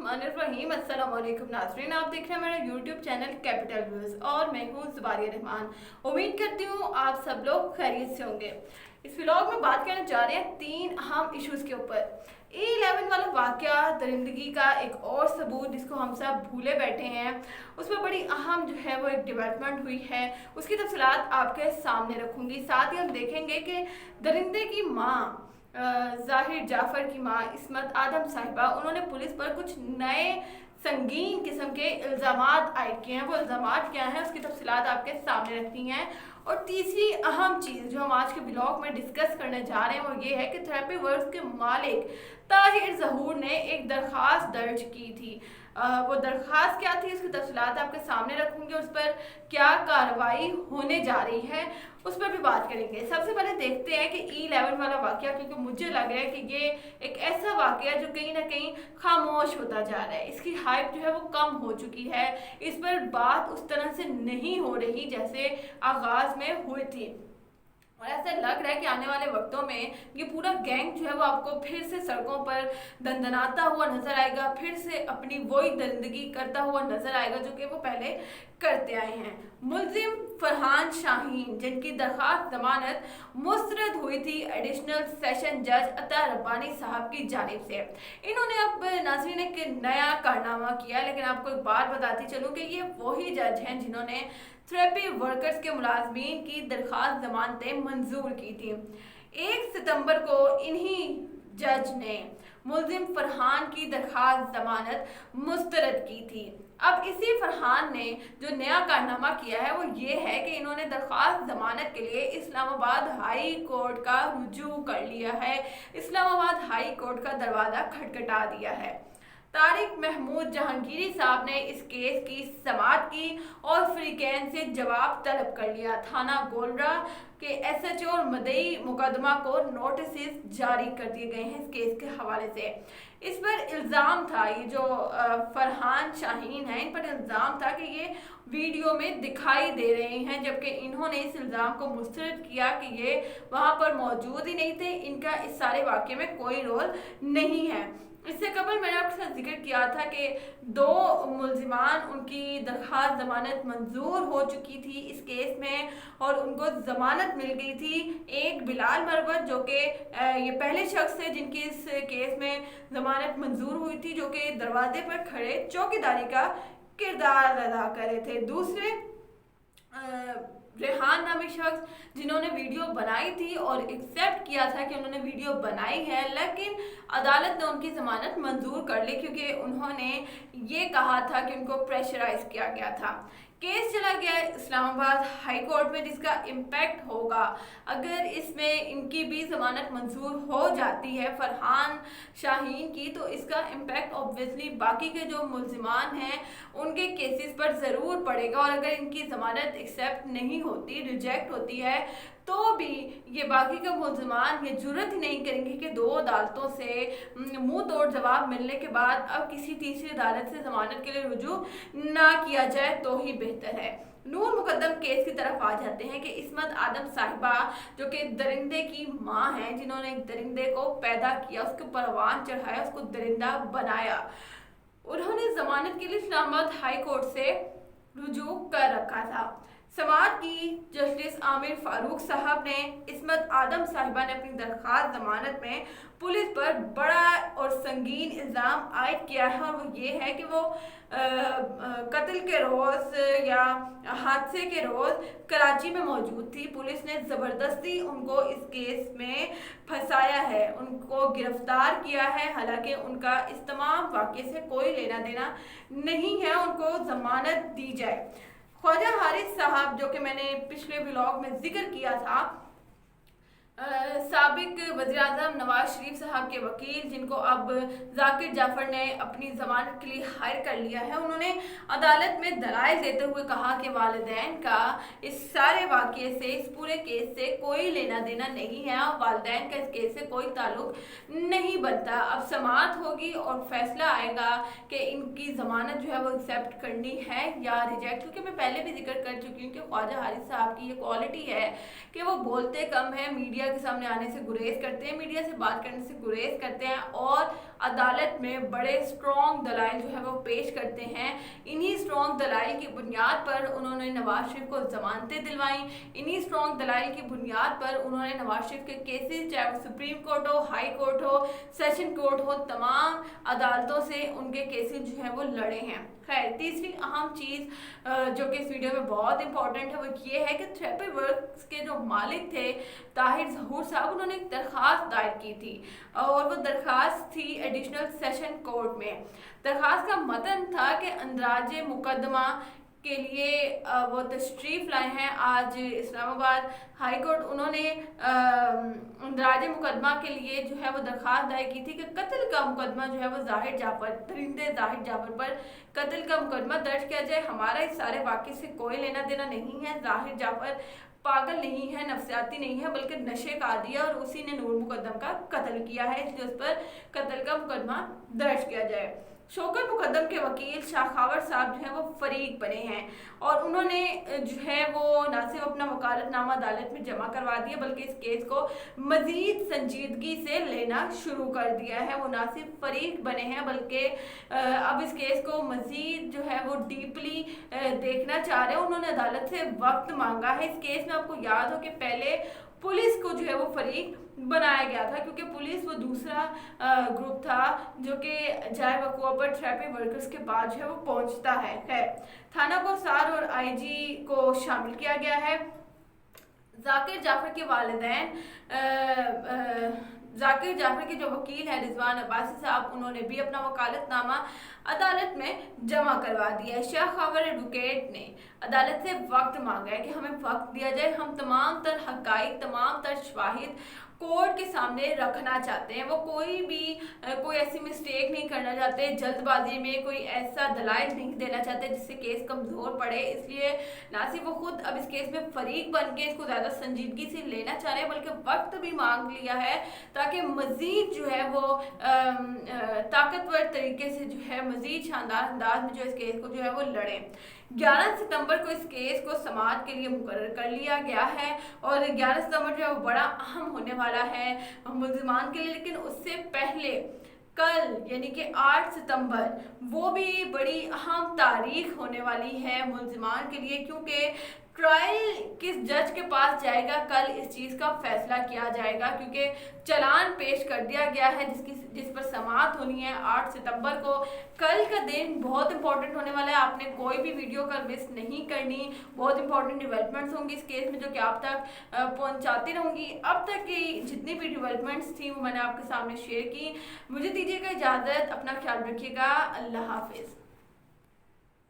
बिस्मिल्लाहिर्रहमानिर्रहीम। अस्सलाम वालेकुम नाज़रीन, आप देख रहे हैं मेरा यूट्यूब चैनल कैपिटल व्यूज़ और मैं हूँ ज़ुबारिया रहमान। उम्मीद करती हूँ आप सब लोग खैरियत से होंगे। इस व्लॉग में बात करने जा रहे हैं 3 अहम इश्यूज़ के ऊपर। E11 वाला वाक़या, दरिंदगी का एक और सबूत जिसको हम सब भूले बैठे हैं, उस पर बड़ी अहम जो है वो एक डेवलपमेंट हुई है, उसकी तफसीलात आपके सामने रखूँगी। साथ ही हम देखेंगे कि दरिंदे की माँ ज़ाहिर जाफ़र की माँ इस्मत आदम साहिबा, उन्होंने पुलिस पर कुछ नए संगीन किस्म के इल्ज़ामात आयद किए हैं। वो इल्ज़ामात क्या हैं उसकी तफसीलात आपके सामने रखती हैं। और तीसरी अहम चीज़ जो हम आज के ब्लॉग में डिस्कस करने जा रहे हैं वो ये है कि थेरेपी वर्क्स के मालिक ताहिर ज़हूर ने एक दरख्वास्त दर्ज की थी। वो दरख्वास्त क्या थी उसकी तफसीलात आपके सामने रखूँगी, उस पर क्या कार्रवाई होने जा रही है उस पर भी बात करेंगे। सबसे पहले देखते हैं कि E11 वाला वाक़या, क्योंकि मुझे लग रहा है कि ये एक ऐसा वाक़या जो कहीं ना कहीं खामोश होता जा रहा है। इसकी हाइप जो है वो कम हो चुकी है, इस पर बात उस तरह से नहीं हो रही जैसे आगाज़ में हुई थी। और ऐसा लग रहा है कि आने वाले वक्तों में ये पूरा गैंग जो है वो आपको फिर से सड़कों पर दंदनाता हुआ नजर आएगा, फिर से अपनी वही दरिंदगी करता हुआ नजर आएगा जो कि वो पहले करते आए हैं। मुलजिम फरहान शाहीन, जिनकी दरख्वास्त जमानत मुस्तरद हुई थी एडिशनल सेशन जज अता रब्बानी साहब की जानिब से, इन्होंने अब नाज़रीन एक नया कारनामा किया। लेकिन आपको एक बात बताती चलूँ कि ये वही जज हैं जिन्होंने थेरेपी वर्कर्स के मुलाजमीन की दरख्वास्त जमानतें मंजूर की थी। 1 सितंबर को इन्हीं जज ने मुलजिम फरहान की दरख्वास्त जमानत मुस्तरद की थी। अब इसी फरहान ने जो नया कारनामा किया है वो ये है कि इन्होंने दरख्वास्त जमानत के लिए इस्लामाबाद हाई कोर्ट का रुजू कर लिया है, इस्लामाबाद हाई कोर्ट का दरवाज़ा खटखटा दिया है। तारिक महमूद जहांगीरी साहब ने इस केस की समाअत की और फ्रीकैन से जवाब तलब कर लिया। थाना गोलरा के SHO और मदई मुकदमा को नोटिस जारी कर दिए गए हैं इस केस के हवाले से। इस पर इल्ज़ाम था, ये जो फरहान शाहीन है, इन पर इल्ज़ाम था कि ये वीडियो में दिखाई दे रहे हैं, जबकि इन्होंने इस इल्ज़ाम को मुस्तरद किया कि ये वहाँ पर मौजूद ही नहीं थे, इनका इस सारे वाक़े में कोई रोल नहीं है। इससे कबल मैंने आपके साथ जिक्र किया था कि 2 मुलजिमान, उनकी दरख्वास्त ज़मानत मंजूर हो चुकी थी इस केस में और उनको ज़मानत मिल गई थी। एक बिलाल मरवत जो कि ये पहले शख्स थे जिनकी इस केस में ज़मानत मंजूर हुई थी, जो कि दरवाजे पर खड़े चौकीदारी का किरदार अदा कर रहे थे। दूसरे रेहान नामी शख्स जिन्होंने वीडियो बनाई थी और एक्सेप्ट किया था कि उन्होंने वीडियो बनाई है, लेकिन अदालत ने उनकी ज़मानत मंजूर कर ली क्योंकि उन्होंने ये कहा था कि उनको प्रेशराइज किया गया था। केस चला गया इस्लामाबाद हाई कोर्ट में, जिसका इम्पैक्ट होगा अगर इसमें इनकी भी ज़मानत मंजूर हो जाती है फरहान शाहीन की, तो इसका इम्पैक्ट ऑब्वियसली बाकी के जो मुलजिमान हैं उनके केसेस पर ज़रूर पड़ेगा। और अगर इनकी ज़मानत एक्सेप्ट नहीं होती, रिजेक्ट होती है, तो भी ये बाकी के मुलजिमान ये जुर्रत ही नहीं करेंगे कि 2 अदालतों से मुंह तोड़ जवाब मिलने के बाद अब किसी तीसरी अदालत से ज़मानत के लिए रुजू ना किया जाए तो ही बेहतर है। नूर मुकद्दम केस की तरफ आ जाते हैं कि इस्मत आदम साहिबा जो कि दरिंदे की माँ हैं, जिन्होंने एक दरिंदे को पैदा किया, उसके परवान चढ़ाया, उसको दरिंदा बनाया, उन्होंने ज़मानत के लिए इस्लामाबाद हाई कोर्ट से रुजू कर रखा था। समाअत की जस्टिस आमिर फारूक साहब ने इस्मत आदम साहिबा ने अपनी दरख्वास्त जमानत में पुलिस पर बड़ा और संगीन इल्ज़ाम आयद किया है, और वो ये है कि वो कत्ल के रोज़ या हादसे के रोज़ कराची में मौजूद थी। पुलिस ने ज़बरदस्ती उनको इस केस में फंसाया है, उनको गिरफ्तार किया है, हालांकि उनका इस तमाम वाक़े से कोई लेना देना नहीं है, उनको ज़मानत दी जाए। ख्वाजा हारिस साहब जो कि मैंने पिछले व्लॉग में जिक्र किया था, साबिक वज़ीर-ए-आज़म नवाज शरीफ साहब के वकील, जिनको अब जाकिर जाफ़र ने अपनी ज़मानत के लिए हायर कर लिया है, उन्होंने अदालत में दलाइल देते हुए कहा कि वालिदैन का इस सारे वाक़े से, इस पूरे केस से कोई लेना देना नहीं है और वालिदैन का इस केस से कोई ताल्लुक नहीं बनता। अब समाअत होगी और फैसला आएगा कि इनकी ज़मानत जो है वो एक्सेप्ट करनी है या रिजेक्ट, क्योंकि मैं पहले भी जिक्र कर चुकी हूँ कि ख्वाजा हारिस साहब की ये क्वालिटी है कि वो बोलते कम है, मीडिया के सामने आने से गुरेज करते हैं, मीडिया से बात करने से गुरेज करते हैं और عدالت میں بڑے اسٹرانگ دلائل جو ہے وہ پیش کرتے ہیں. انہی اسٹرانگ دلائل کی بنیاد پر انہوں نے نواز شریف کو ضمانتیں دلوائیں. انہی اسٹرانگ دلائل کی بنیاد پر انہوں نے نواز شریف کے کیسز چاہے وہ سپریم کورٹ ہو, ہائی کورٹ ہو, سیشن کورٹ ہو, تمام عدالتوں سے ان کے کیسز جو ہیں وہ لڑے ہیں. خیر, تیسری اہم چیز جو کہ اس ویڈیو میں بہت امپورٹنٹ ہے وہ یہ ہے کہ تھراپی ورکس کے جو مالک تھے طاہر ظہور صاحب, انہوں نے ایک درخواست دائر کی تھی اور وہ درخواست تھی ایڈیشنل سیشن کورٹ میں. درخواست کا متن تھا کہ اندراج مقدمہ کے لیے وہ تشریف لائے ہیں آج اسلام آباد ہائی کورٹ. انہوں نے اندراج مقدمہ کے لیے جو ہے وہ درخواست دائر کی تھی کہ قتل کا مقدمہ جو ہے وہ ظاہر جعفر, درندے ظاہر جعفر پر قتل کا مقدمہ درج کیا جائے. ہمارا اس سارے واقعے سے کوئی لینا دینا نہیں ہے. ظاہر جعفر پاگل نہیں ہے, نفسیاتی نہیں ہے, بلکہ نشے کا عادی ہے اور اسی نے نور مقدم کا قتل کیا ہے, اس لیے اس پر قتل کا مقدمہ درج کیا جائے. شوکت مقدم کے وکیل شاخاور صاحب جو ہیں وہ فریق بنے ہیں اور انہوں نے جو ہے وہ نہ صرف اپنا وکالت نامہ عدالت میں جمع کروا دیا بلکہ اس کیس کو مزید سنجیدگی سے لینا شروع کر دیا ہے. وہ نہ صرف فریق بنے ہیں بلکہ اب اس کیس کو مزید جو ہے وہ ڈیپلی دیکھنا چاہ رہے ہیں. انہوں نے عدالت سے وقت مانگا ہے. اس کیس میں آپ کو یاد ہو کہ پہلے پولیس کو جو ہے وہ فریق بنایا گیا تھا کیونکہ پولیس وہ دوسرا گروپ تھا جو کہ جائے وقوع پر تھراپی ورکرز کے بعد جو ہے وہ پہنچتا ہے. تھانہ کوثر اور آئی جی کو شامل کیا گیا ہے. ذاکر جعفر کے والدین ذاکر جعفر کے جو وکیل ہیں رضوان عباسی صاحب, انہوں نے بھی اپنا وکالت نامہ عدالت میں جمع کروا دیا ہے. شاخاور ایڈوکیٹ نے عدالت سے وقت مانگا ہے کہ ہمیں وقت دیا جائے. ہم تمام تر حقائق, تمام تر شواہد کورٹ کے سامنے رکھنا چاہتے ہیں. وہ کوئی ایسی مسٹیک نہیں کرنا چاہتے, جلد بازی میں کوئی ایسا دلائل نہیں دینا چاہتے جس سے کیس کمزور پڑے. اس لیے نہ صرف وہ خود اب اس کیس میں فریق بن کے اس کو زیادہ سنجیدگی سے لینا چاہ رہے ہیں بلکہ وقت بھی مانگ لیا ہے تاکہ مزید جو ہے وہ طاقتور طریقے سے جو ہے مزید شاندار انداز میں جو اس کیس کو جو ہے وہ لڑیں. 11 ستمبر کو اس کیس کو سماعت کے لیے مقرر کر لیا گیا ہے اور 11 ستمبر جو ہے وہ بڑا اہم ہونے والا ہے ملزمان کے لیے. لیکن اس سے پہلے کل یعنی کہ 8 ستمبر وہ بھی بڑی اہم تاریخ ہونے والی ہے ملزمان کے لیے کیونکہ ٹرائل کس جج کے پاس جائے گا, کل اس چیز کا فیصلہ کیا جائے گا کیونکہ چلان پیش کر دیا گیا ہے جس پر سماعت ہونی ہے 8 ستمبر کو. کل کا دن بہت امپورٹنٹ ہونے والا ہے. آپ نے کوئی بھی ویڈیو کا مس نہیں کرنی. بہت امپورٹنٹ ڈیولپمنٹس ہوں گی اس کیس میں جو کہ آپ تک پہنچاتی رہوں گی. اب تک کی جتنی بھی ڈیولپمنٹس تھیں وہ میں نے آپ کے سامنے شیئر کی. مجھے دیجیے گا اجازت, اپنا خیال رکھیے گا. اللہ حافظ.